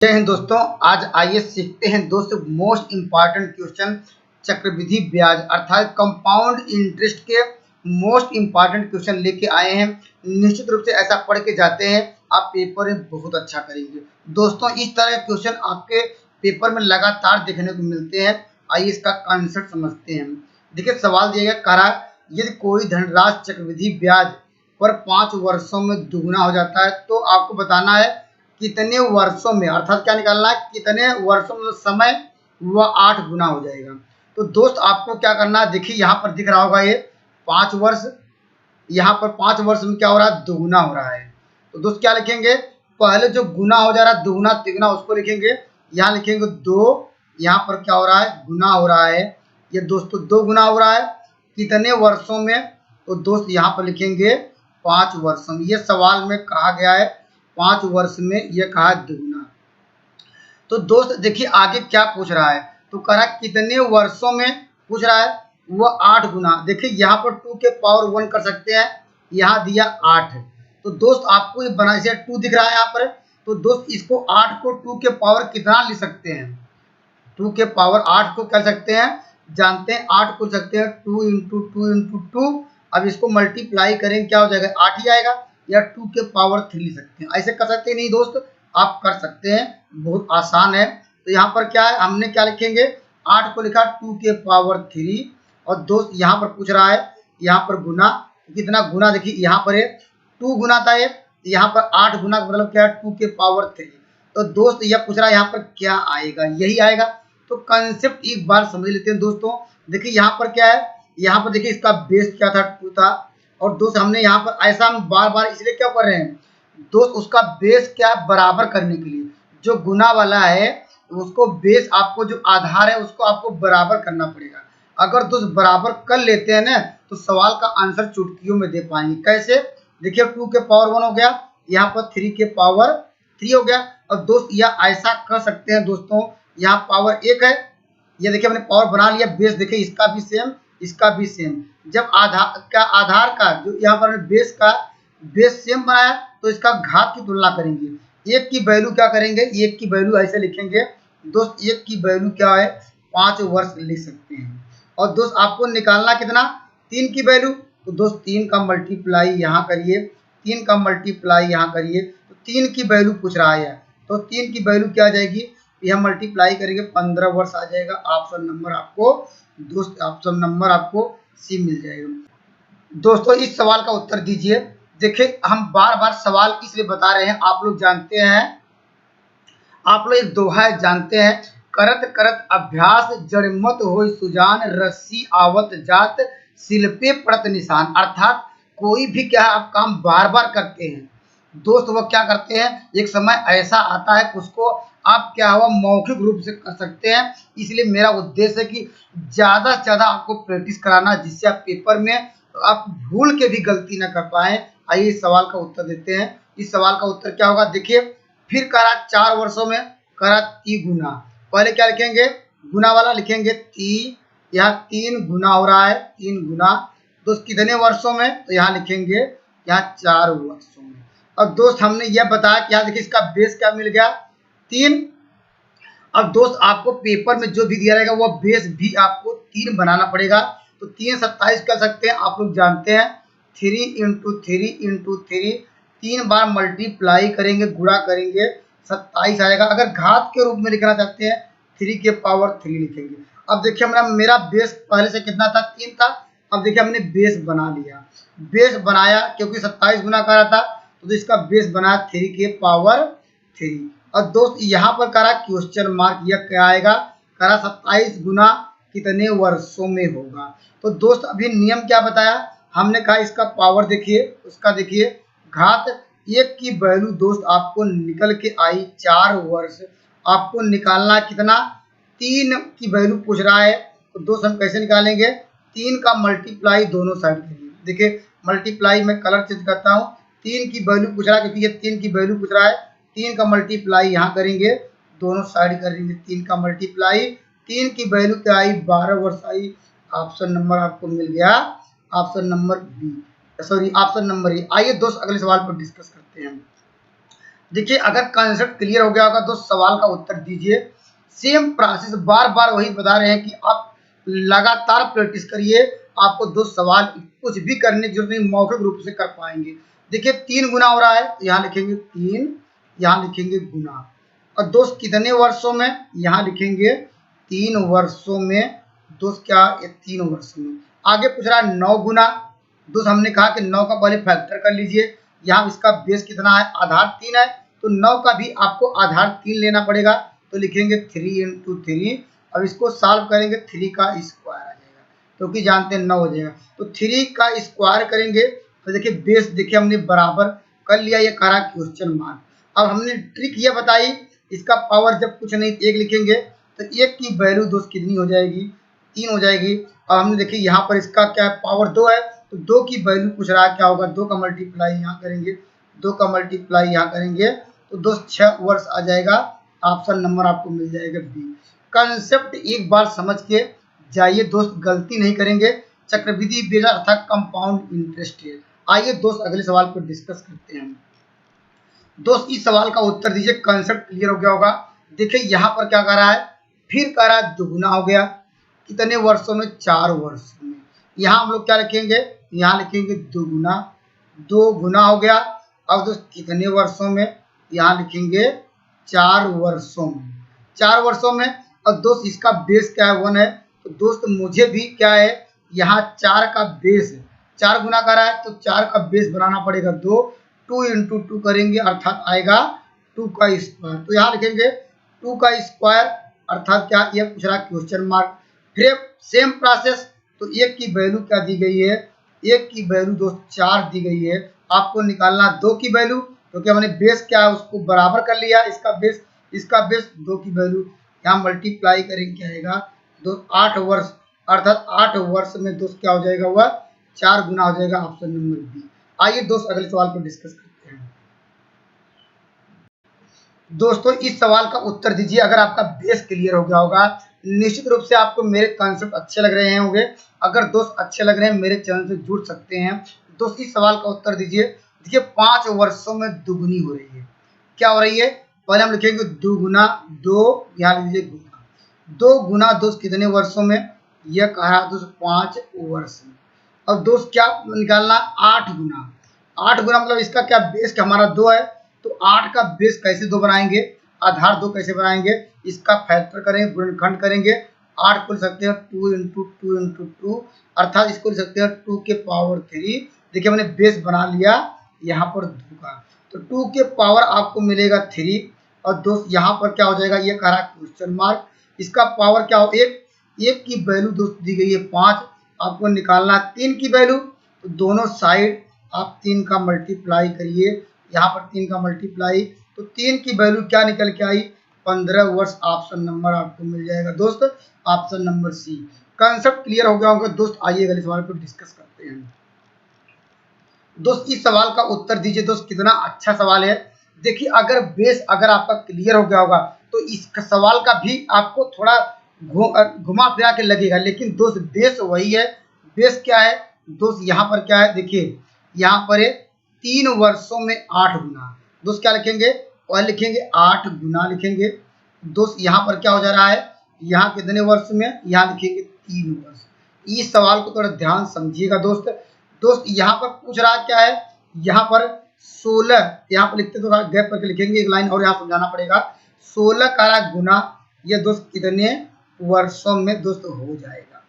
जय हिंद दोस्तों। आज आइए सीखते हैं दोस्तों मोस्ट इम्पॉर्टेंट क्वेश्चन चक्रवृद्धि ब्याज अर्थात कंपाउंड इंटरेस्ट के मोस्ट इम्पॉर्टेंट क्वेश्चन लेके आए हैं। निश्चित रूप से ऐसा पढ़ के जाते हैं आप पेपर में बहुत अच्छा करेंगे दोस्तों। इस तरह के क्वेश्चन आपके पेपर में लगातार देखने को मिलते हैं। आइए इसका कॉन्सेप्ट समझते हैं। देखिए सवाल दिया गया, कहा यदि कोई धनराशि चक्रवृद्धि ब्याज पर 5 वर्षों में दुगुना हो जाता है तो आपको बताना है कितने वर्षों में, अर्थात क्या निकालना है कितने वर्षों में समय वह 8 गुना हो जाएगा। तो दोस्त आपको क्या करना है, देखिए यहाँ पर दिख रहा होगा ये 5 वर्ष, यहाँ पर 5 वर्ष में क्या हो रहा है दुगुना हो रहा है। तो दोस्त क्या लिखेंगे, पहले जो गुना हो जा रहा है दुगुना तिगुना उसको लिखेंगे। यहाँ लिखेंगे 2, यहाँ पर क्या हो रहा है गुना हो रहा है, ये दोस्तों 2 गुना हो रहा है कितने वर्षों में। तो दोस्त यहाँ पर लिखेंगे 5 वर्षों में। ये सवाल में कहा गया है 5 वर्ष में, यह कहा दुगुना। तो दोस्त देखिए आगे क्या पूछ रहा है, तो कह रहा है कितने वर्षों में पूछ रहा है, वह 8 गुना। देखिए यहाँ पर 2 के पावर 1 कर सकते हैं, यहाँ दिया 8। तो दोस्त आपको ये बना, इसे 2 दिख रहा है यहाँ पर, तो दोस्त इसको 8 को 2 के पावर कितना लिख सकते हैं, 2 के पावर 8 को कर सकते हैं, जानते हैं 8 को सकते हैं 2 इंटू 2 इंटू 2। अब इसको मल्टीप्लाई करेंगे क्या हो जाएगा 8 ही आएगा, या 2 के पावर 3 लिख सकते हैं। ऐसे कर सकते हैं नहीं दोस्त, आप कर सकते हैं, बहुत आसान है। तो यहाँ पर क्या है, हमने क्या लिखेंगे 8 को लिखा 2 के पावर 3, और दोस्त यहाँ पर पूछ रहा है यहाँ पर गुना, कितना गुना, देखिए यहाँ पर है 2 गुना था ये, यहाँ पर 8 गुना मतलब क्या है 2 के पावर 3। तो दोस्त यह पूछ रहा है यहाँ पर क्या आएगा, यही आएगा। तो कंसेप्ट एक बार समझ लेते हैं दोस्तों। देखिए यहाँ पर क्या है, यहाँ पर देखिए इसका बेस क्या था 2 था, और दोस्त हमने यहाँ पर ऐसा हम बार बार इसलिए क्या कर रहे हैं दोस्त, उसका बेस क्या बराबर करने के लिए, जो गुना वाला है उसको बेस, आपको जो आधार है उसको आपको बराबर करना पड़ेगा। अगर दोस्त बराबर कर लेते हैं ना तो सवाल का आंसर चुटकियों में दे पाएंगे। कैसे, देखिए 2 के पावर 1 हो गया, यहाँ पर 3 के पावर 3 हो गया। और दोस्त यह ऐसा कर सकते हैं दोस्तों, यहाँ पावर 1 है, ये देखिए हमने पावर बना लिया, बेस देखिए इसका भी सेम इसका भी सेम। जब आधार का जो यहाँ पर बेस का बेस सेम बनाया तो इसका घात की तुलना करेंगे। 1 की वैल्यू क्या करेंगे, 1 की वैल्यू ऐसे लिखेंगे दोस्त, 1 की वैल्यू क्या है 5 वर्ष लिख सकते हैं। और दोस्त आपको निकालना कितना 3 की वैल्यू, तो दोस्त 3 का मल्टीप्लाई यहाँ करिए, 3 का मल्टीप्लाई यहाँ करिए, तो 3 की वैल्यू पूछ रहा है, तो 3 की वैल्यू क्या आ जाएगी, यह मल्टीप्लाई करेंगे 15 वर्ष आ जाएगा। ऑप्शन नंबर आपको दोस्त, ऑप्शन नंबर आपको सी मिल जाएगा। दोस्तों इस सवाल का उत्तर दीजिए। देखिए हम बार बार सवाल इसलिए बता रहे हैं, आप लोग जानते हैं, आप लोग एक दोहा जानते हैं, करत करत अभ्यास जड़मत होय सुजान, रस्सी आवत जात शिल्पे पड़त निशान। अर्थात कोई भी क्या है आप काम बार बार करते हैं दोस्त, वह क्या करते हैं एक समय ऐसा आता है उसको आप क्या हुआ मौखिक रूप से कर सकते हैं। इसलिए मेरा उद्देश्य है कि ज़्यादा से ज़्यादा आपको प्रैक्टिस कराना, जिससे आप पेपर में आप भूल के भी गलती ना कर पाएँ। आइए इस सवाल का उत्तर देते हैं। इस सवाल का उत्तर क्या होगा, देखिए फिर करा 4 वर्षों में करा 3 गुना। पहले क्या लिखेंगे गुना वाला लिखेंगे 3, यहाँ 3 गुना हो रहा है 3 गुना। दोस्त कितने वर्षों में, तो यहाँ लिखेंगे यहाँ 4 वर्षों में। अब दोस्त हमने यह बताया कि यहाँ देखिए इसका बेस क्या मिल गया 3। अब दोस्त आपको पेपर में जो भी दिया रहेगा वह बेस भी आपको 3 बनाना पड़ेगा। तो 3 27 कर सकते हैं, आप लोग जानते हैं 3 इंटू 3 इंटू 3, 3 बार मल्टीप्लाई करेंगे गुणा करेंगे 27 आएगा। अगर घात के रूप में लिखना चाहते हैं 3 के पावर 3 लिखेंगे। अब देखिए मेरा बेस पहले से कितना था 3 था, अब देखिए हमने बेस बना लिया, बेस बनाया क्योंकि 27 गुना कर रहा था तो इसका बेस बना 3 के पावर 3। और दोस्त यहाँ पर करा क्वेश्चन मार्क, यह क्या आएगा करा 27 गुना कितने वर्षों में होगा। तो दोस्त अभी नियम क्या बताया हमने, कहा इसका पावर देखिए उसका देखिए घात 1 की वैल्यू दोस्त आपको निकल के आई 4 वर्ष। आपको निकालना कितना 3 की वैल्यू पूछ रहा है, तो दोस्त हम कैसे निकालेंगे 3 का मल्टीप्लाई दोनों साइड करिए। देखिए मल्टीप्लाई में कलर चेंज करता हूँ, 3 की वैल्यू पूछ रहा है क्योंकि ये 3 की वैल्यू पूछ रहा है, 3 का मल्टीप्लाई यहाँ करेंगे दोनों साइड करेंगे, 3 का मल्टीप्लाई, 3 की वैल्यू क्या आई 12 वर्ष आई। ऑप्शन नंबर आपको मिल गया, option number B, sorry option number A. आइए दोस्त अगले सवाल पर डिस्कस करते हैं। देखिए अगर कंसेप्ट क्लियर हो गया होगा तो सवाल का उत्तर दीजिए। सेम प्रोसेस बार बार वही बता रहे हैं कि आप लगातार प्रैक्टिस करिए, आपको दो सवाल कुछ भी करने की जरूरत नहीं, मौखिक रूप से कर पाएंगे। देखिए 3 गुना हो रहा है, यहाँ लिखेंगे 3, यहाँ लिखेंगे गुना, और दोस्त कितने वर्षों में, यहाँ लिखेंगे 3 वर्षों में। दोस्त क्या, ये 3 वर्षों में। आगे पूछ रहा है 9 गुना। दोस्त हमने कहा कि 9 का पहले फैक्टर कर लीजिए। यहाँ इसका बेस कितना है, आधार 3 है, तो 9 का भी आपको आधार 3 लेना पड़ेगा, तो लिखेंगे 3 इंटू 3। अब इसको सॉल्व करेंगे, 3 का स्क्वायर आ जाएगा, क्योंकि जानते हैं 9 हो जाएगा, तो 3 का स्क्वायर करेंगे तो देखिए बेस देखिए हमने बराबर कर लिया, ये करा क्वेश्चन मार्क। अब हमने ट्रिक ये बताई, इसका पावर जब कुछ नहीं 1 लिखेंगे तो 1 की वैल्यू दोस्त कितनी हो जाएगी, 3 हो जाएगी। अब हमने देखिए यहाँ पर इसका क्या है, पावर 2 है, तो 2 की वैल्यू पूछ रहा है क्या होगा, 2 का मल्टीप्लाई यहाँ करेंगे, 2 का मल्टीप्लाई यहाँ करेंगे, तो दोस्त 6 वर्ष आ जाएगा। ऑप्शन नंबर आपको मिल जाएगा बी। कंसेप्ट एक बार समझ के जाइए दोस्त, गलती नहीं करेंगे। चक्रवृद्धि ब्याज अर्थात कंपाउंड इंटरेस्ट रेट। आइए दोस्त अगले सवाल पर डिस्कस करते हैं। दोस्त इस सवाल का उत्तर दीजिए, कंसेप्ट क्लियर हो गया होगा। देखिए यहाँ पर क्या कर रहा है, फिर कह रहा है दुगुना हो गया, कितने वर्षों में, 4 वर्षों में। यहाँ हम लोग क्या लिखेंगे, यहाँ लिखेंगे दुगुना, 2 गुना हो गया। अब दोस्त कितने वर्षों में, यहाँ लिखेंगे 4 वर्षों में, 4 वर्षों में। और दोस्त इसका बेस क्या है, 1 है, तो दोस्त मुझे भी क्या है, यहाँ 4 का बेस है, 4 गुना कर रहा है तो 4 का बेस बनाना पड़ेगा 2, 2 इंटू 2 करेंगे अर्थात आएगा 2 का स्क्वायर, तो यहाँ लिखेंगे 2 का स्क्वायर अर्थात क्या, ये पूछ रहा है क्वेश्चन मार्क। फिर सेम प्रोसेस, तो 1 की वैल्यू क्या दी गई है, 1 की वैल्यू दोस्त 4 दी गई है, आपको निकालना 2 की वैल्यू, क्योंकि हमने बेस क्या है उसको बराबर कर लिया, इसका बेस 2 की वैल्यू यहाँ मल्टीप्लाई करेंगे, क्या आएगा दोस्त 8 वर्ष, अर्थात 8 वर्ष में दोस्त क्या हो जाएगा, वह 4 गुना हो जाएगा। Option number B. आइए दोस्त अगले सवाल पर डिस्कस करते हैं। दोस्तों इस सवाल का उत्तर दीजिए अगर आपका बेस क्लियर हो गया होगा। निश्चित रूप से आपको मेरे कॉन्सेप्ट अच्छे लग रहे होंगे। अगर दोस्त अच्छे लग रहे हैं मेरे चैनल से जुड़ सकते हैं। दोस्त इस सवाल का उत्तर दीजिए। देखिए 5 वर्षों में दुगुनी हो रही है, क्या हो रही है, पहले हम लिखेंगे 2 गुना, 2 यहाँ लिख लीजिए गुना, 2 गुना दोस्त कितने वर्षों में, यह कह रहा है दोस्त 5 वर्ष में। अब दोस्त क्या निकालना, 8 गुना, 8 गुना मतलब इसका क्या बेस हमारा 2 है, तो 8 का बेस कैसे 2 बनाएंगे, आधार 2 कैसे बनाएंगे, इसका फैक्टर करेंगे, गुणनखंड करेंगे। 8 को लिख सकते हैं 2 इंटू 2 इंटू 2, अर्थात इसको लिख सकते हैं 2 के पावर 3। देखिए मैंने बेस बना लिया यहाँ पर 2 का, तो 2 के पावर आपको मिलेगा 3। और दोस्त यहाँ पर क्या हो जाएगा, ये कह रहा है क्वेश्चन मार्क, इसका पावर क्या हो, 1 की वैल्यू दोस्त दी गई है 5, आपको निकालना 3 की वैल्यू, तो दोनों साइड आप 3 का मल्टीप्लाई करिए, यहाँ पर 3 का मल्टीप्लाई, तो 3 की वैल्यू क्या निकल के आई, 15 वर्ष। ऑप्शन नंबर आपको मिल जाएगा दोस्त, option number C. Concept clear हो गया होगा दोस्त। आइए अगले सवाल पर डिस्कस करते हैं। दोस्त इस सवाल का उत्तर दीजिए दोस्त, कितना अच्छा सवाल है। देखिए अगर बेस अगर आपका क्लियर हो गया होगा तो इस सवाल का भी आपको थोड़ा घुमा फिरा के लगेगा, लेकिन दोस्त बेस वही है। बेस क्या है दोस्त, यहाँ पर क्या है, देखिए यहाँ पर है 3 वर्षों में 8 गुना। दोस्त क्या लिखेंगे, और लिखेंगे 8 गुना लिखेंगे। दोस्त यहाँ पर क्या हो जा रहा है, यहाँ कितने वर्ष में, यहाँ लिखेंगे 3 वर्ष। इस सवाल को थोड़ा ध्यान समझिएगा दोस्त। दोस्त यहाँ पर पूछ रहा क्या है, यहाँ पर 16, यहाँ पर लिखते थोड़ा गैप करके लिखेंगे, एक लाइन और यहाँ समझाना पड़ेगा। 16 का गुना, ये दोस्त कितने वर्षों में दोस्त हो जाएगा।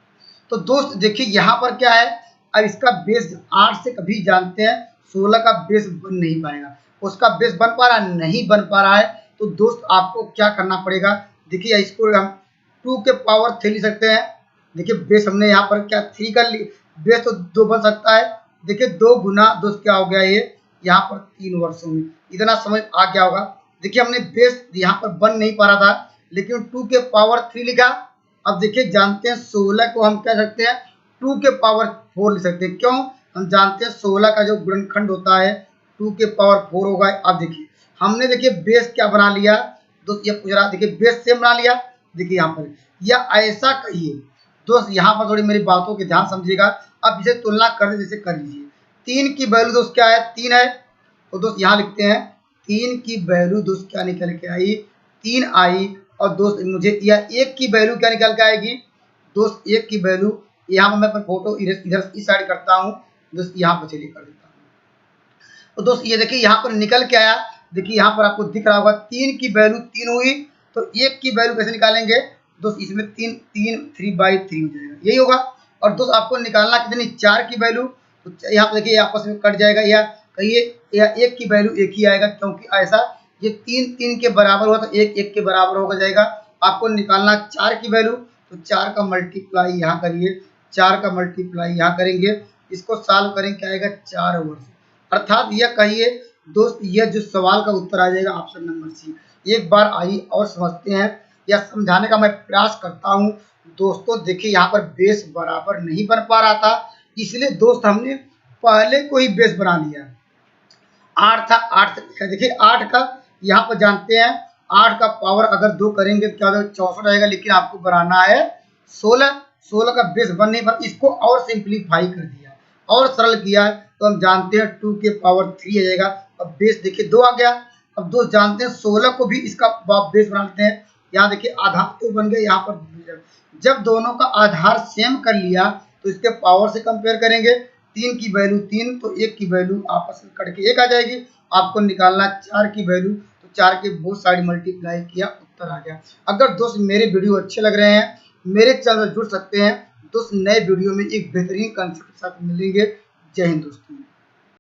तो दोस्त देखिए यहाँ पर क्या है, अब इसका बेस 8 से कभी जानते हैं 16 का बेस बन नहीं पाएगा, उसका बेस बन पा रहा है, नहीं बन पा रहा है, तो दोस्त आपको क्या करना पड़ेगा, देखिए इसको हम 2 के पावर 3 लिख सकते हैं। देखिए बेस हमने यहाँ पर क्या 3 कर ली, बेस तो 2 बन सकता है। देखिए 2 गुना दोस्त क्या हो गया, ये यहाँ पर 3 वर्षों में, इतना समझ आ गया होगा। देखिए हमने बेस यहाँ पर बन नहीं पा रहा था, लेकिन 2 के पावर 3 लिखा। अब देखिए जानते हैं 16 को हम कह सकते हैं 2 के पावर 4 लिख सकते हैं, क्यों, हम जानते हैं 16 का जो गुणनखंड होता है 2 के पावर 4 होगा। अब देखिए हमने देखिए बेस क्या बना लिया दोस्त, ये पूछ रहा, देखिए बेस सेम बना लिया। देखिए यहाँ पर या ऐसा कहिए दोस्त, यहाँ पर थोड़ी मेरी बातों की ध्यान समझिएगा। अब इसे तुलना कर जैसे कर लीजिए, 3 की वैल्यू दोस्त क्या है, 3 है, तो दोस्त यहाँ लिखते हैं 3 की वैल्यू दोस्त क्या निकल के आई, 3 आई। और दोस्त मुझे यह 1 की वैल्यू क्या निकल के आएगी दोस्त, 1 की वैल्यू यहाँ मैं अपना फोटो इधर इस साइड करता हूँ दोस्त, यहाँ पर चलिए कर देता हूँ। तो दोस्त ये देखिए यहाँ पर निकल के आया, देखिए यहाँ पर आपको दिख रहा होगा 3 की वैल्यू 3 हुई। तो 1 की वैल्यू कैसे निकालेंगे दोस्त, इसमें 3/3 हो जाएगा, यही होगा। और दोस्त आपको निकालना कितनी, 4 की वैल्यू। तो यहाँ पर देखिए आपस में कट जाएगा, या कहिए या 1 की वैल्यू 1 ही आएगा, क्योंकि ऐसा ये 3 के बराबर हुआ तो 1 के बराबर हो जाएगा। आपको निकालना 4 की वैल्यू, तो 4 का मल्टीप्लाई यहाँ करिए, 4 का मल्टीप्लाई यहाँ करेंगे, इसको सॉल्व करेंगे क्या आएगा 4 ओवर से। अर्थात यह कहिए दोस्त, यह जो सवाल का उत्तर आ जाएगा ऑप्शन नंबर सी। एक बार आइए और समझते हैं, या समझाने का मैं प्रयास करता हूं। दोस्तों देखिए यहाँ पर बेस बराबर नहीं बन पा रहा था, इसलिए दोस्त हमने पहले को ही बेस बना लिया। 8 था, 8 से देखिए 8 का यहाँ पर जानते हैं 8 का पावर अगर 2 करेंगे तो क्या होगा 64 आएगा, लेकिन आपको बनाना है 16। 16 का बेस बन नहीं पर इसको और सिंप्लीफाई कर दिया और सरल किया, तो हम जानते हैं 2 के पावर 3 आ जाएगा। अब बेस देखिए 2 आ गया। अब दोस्त जानते हैं 16 को भी इसका बेस बना लेते हैं। यहाँ देखिए आधार 2 बन गया, यहाँ पर जब दोनों का आधार सेम कर लिया तो इसके पावर से कंपेयर करेंगे। 3 की वैल्यू 3, तो 1 की वैल्यू आपस में कट के 1 आ जाएगी। आपको निकालना 4 की वैल्यू, तो 4 के बहुत सारी मल्टीप्लाई किया, उत्तर आ गया। अगर दोस्त मेरे वीडियो अच्छे लग रहे हैं, मेरे चैनल जुड़ सकते हैं दोस्त, नए वीडियो में एक बेहतरीन कंसेप्ट के साथ मिलेंगे। जय हिंद दोस्तों।